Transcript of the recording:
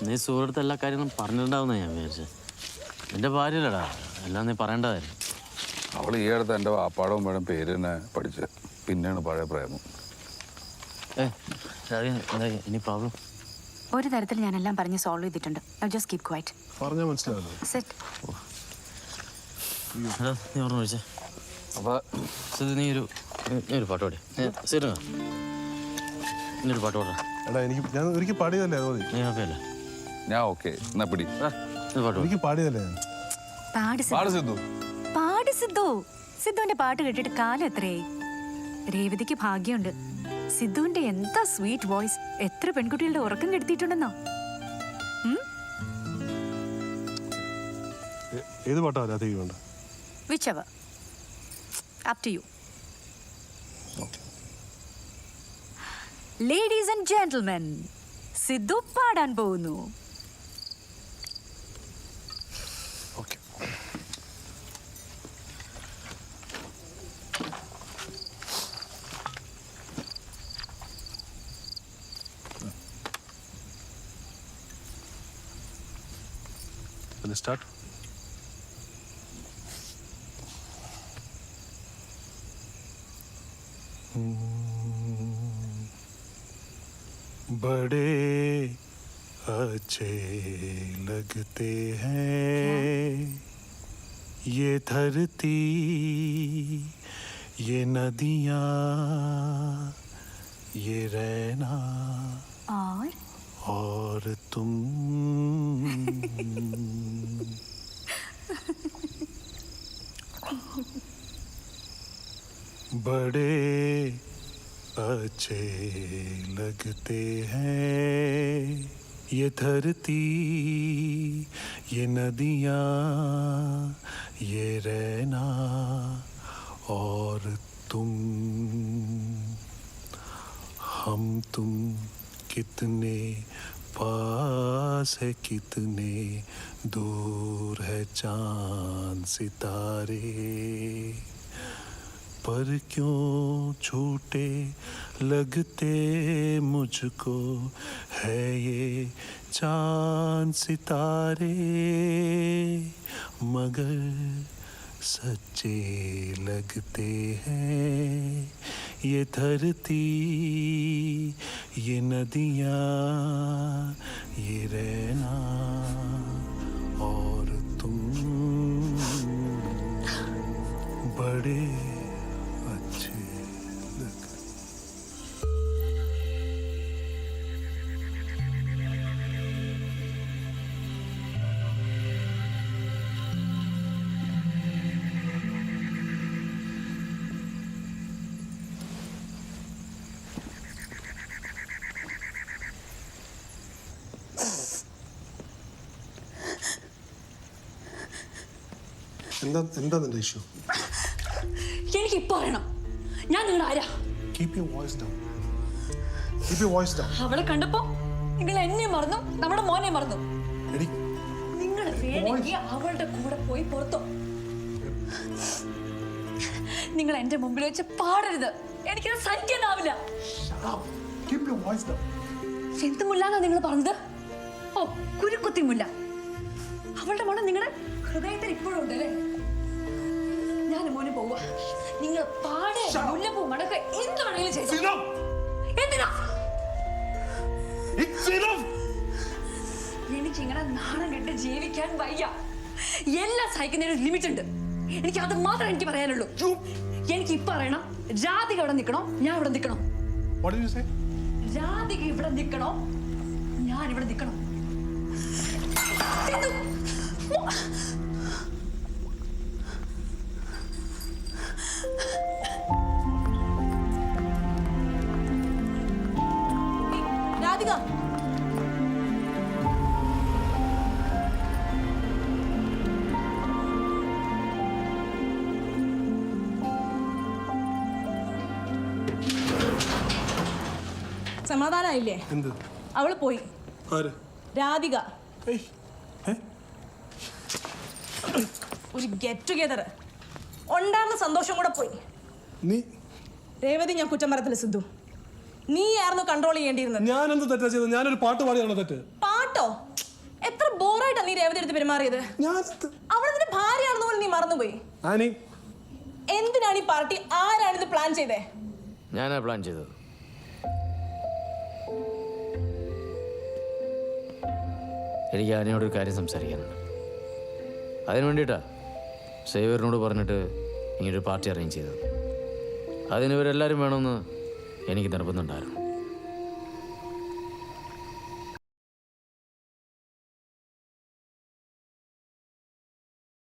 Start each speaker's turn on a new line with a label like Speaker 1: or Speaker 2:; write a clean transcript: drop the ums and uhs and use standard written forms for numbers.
Speaker 1: നീ സുഹൃത്ത് എല്ലാ കാര്യങ്ങളും പറഞ്ഞിട്ടുണ്ടാവുന്ന ഞാൻ വിചാരിച്ചത്. എൻ്റെ ഭാര്യയിലടാ, എല്ലാം നീ പറയേണ്ടതായിരുന്നു.
Speaker 2: അവൾ ഈ അടുത്ത് എൻ്റെ വാപ്പാടവും വേണം പേര് തന്നെ പഠിച്ച്, പിന്നെയാണ് പഴയ പ്രേമം.
Speaker 1: ഇനി പ്രോബ്ലം
Speaker 3: ഒരു തരത്തിൽ ഞാനെല്ലാം പറഞ്ഞ് സോൾവ് ചെയ്തിട്ടുണ്ട്. Just keep quiet.
Speaker 4: പറഞ്ഞാൽ മനസ്സിലാവില്ല.
Speaker 3: സെറ്റ്.
Speaker 1: നീ ഓർമ്മ വിളിച്ചേ. അപ്പോൾ നീ ഒരു പാട്ട് പാടി. ശരി, നീ ഒരു പാട്ട് പാടാ.
Speaker 4: എടാ ഞാൻ ഒരിക്കൽ പാടിയതല്ലേ? അത് മതി.
Speaker 1: നീ ഓക്കെ അല്ലേ?
Speaker 2: ഞാൻ ഓക്കെ. എന്നാ പിടി.
Speaker 4: എനിക്ക് പാടിയതല്ലേ?
Speaker 3: പാട് സിദ്ധു. സിദ്ധുവിന്റെ പാട്ട് കേട്ടിട്ട് കാലം എത്രയായി. രേവതിക്ക് ഭാഗ്യമുണ്ട്. സിദ്ധുവിന്റെ എന്താ സ്വീറ്റ് വോയിസ്. എത്ര പെൺകുട്ടികളുടെ ഉറക്കം കെടുത്തിയിട്ടുണ്ടെന്നോ.
Speaker 4: ഏത് പാട്ടാ രാധയ്ക്ക് വേണ്ട?
Speaker 3: whichever up to you. Ladies and gentlemen, Sidhu പാടാൻ പോകുന്നു.
Speaker 4: ഓക്കെ. സ്റ്റാർട്ട്. बड़े अच्छे लगते हैं ये धरती, ये नदियाँ, ये रहना और तुम. बड़े अच्छे लगते हैं ये धरती, ये नदियाँ, ये रहना और तुम. हम तुम कितने पास है, कितने दूर है चांद सितारे, पर क्यों झूठे लगते मुझको है ये चांद सितारे, मगर सच्चे लगते हैं ये धरती, ये नदियाँ, ये रहना और तुम. बड़े എന്താ നിന്റെ ഇഷ്യൂ?
Speaker 5: എനിക്ക് ഇപ്പൊ അറിയണം, ഞാൻ നിങ്ങളുടെ ആരാ?
Speaker 4: Keep your voice down. Keep your voice down.
Speaker 5: അവളെ കണ്ടപ്പോ നിങ്ങൾ എന്നെ മറന്നു, നമ്മുടെ മോനെ മറന്നു. നിങ്ങൾ വേണമെങ്കിൽ അവളുടെ കൂടെ പോയി പുറത്തോ. നിങ്ങൾ എന്റെ മുമ്പിൽ വെച്ച് പാടരുത്, എനിക്കത് സഹിക്കാനാവില്ല.
Speaker 4: Keep your voice down.
Speaker 5: എന്തുമില്ലാന്നാ നിങ്ങൾ പറഞ്ഞത്? ഓ, കുരുക്കുത്തിമുല്ല. അവളുടെ മണം നിങ്ങളുടെ ഹൃദയത്തിൽ ഇപ്പോഴും ഉണ്ട് അല്ലേ? ഞാൻ മോനെ പോവാ. നിങ്ങൾ പാടെ മുല്ലപ്പൂ മടക്ക എന്ത് വേണമെങ്കിലും ചെയ്തു. എന്തിനാ എനിക്ക് ഇങ്ങനെ നാണം കെട്ട് ജീവിക്കാൻ വയ്യ. എല്ലാം സഹിക്കുന്നതിന് ഒരു ലിമിറ്റ് ഉണ്ട്. എനിക്ക് അത് മാത്രമേ എനിക്ക് പറയാനുള്ളൂ. എനിക്ക് ഇപ്പൊ അറിയണം, രാധിക ഇവിടെ നിൽക്കണോ ഞാൻ ഇവിടെ നിൽക്കണോ? രാധിക ഇവിടെ നിൽക്കണോ ഞാൻ ഇവിടെ നിൽക്കണോ?
Speaker 3: രാധിക,
Speaker 6: സമാധാനായില്ലേ? അവള് പോയി. രാധിക ഒരു ഗെറ്റ് ടുഗെദർ ഉണ്ടായിരുന്ന സന്തോഷം കൂടെ പോയി. രേവതി ഞാൻ കുറ്റം പറയത്തില്ല സിദ്ധു. നീയായിരുന്നു കൺട്രോൾ ചെയ്യേണ്ടിയിരുന്നത്.
Speaker 4: ഞാൻ എന്ത് തെറ്റാ ചെയ്തത്? ഞാനൊരു പാട്ട് പാടിയാണോ തെറ്റ്?
Speaker 6: പാട്ടോ? എത്ര ബോറായിട്ടാ നീ രേവതി എടുത്ത് പെരുമാറിയത്.
Speaker 4: ഞാൻ
Speaker 6: അവൾ നിന്റെ ഭാര്യയാണെന്ന് പോലും നീ മറന്നുപോയി.
Speaker 4: ആനി,
Speaker 6: എന്തിനാണ് ഈ പാർട്ടി? ആരാണിത് പ്ലാൻ ചെയ്തേ?
Speaker 1: ഞാനാ പ്ലാൻ ചെയ്തത്. എനിക്ക് ആനയോടൊരു കാര്യം സംസാരിക്കാനുണ്ട്. അതിന് വേണ്ടിയിട്ടാ സേവറിനോട് പറഞ്ഞിട്ട് ഇങ്ങനൊരു പാർട്ടി അറേഞ്ച് ചെയ്തത്. അതിനിവരെല്ലാവരും വേണമെന്ന് എനിക്ക് നിർബന്ധമുണ്ടായിരുന്നു.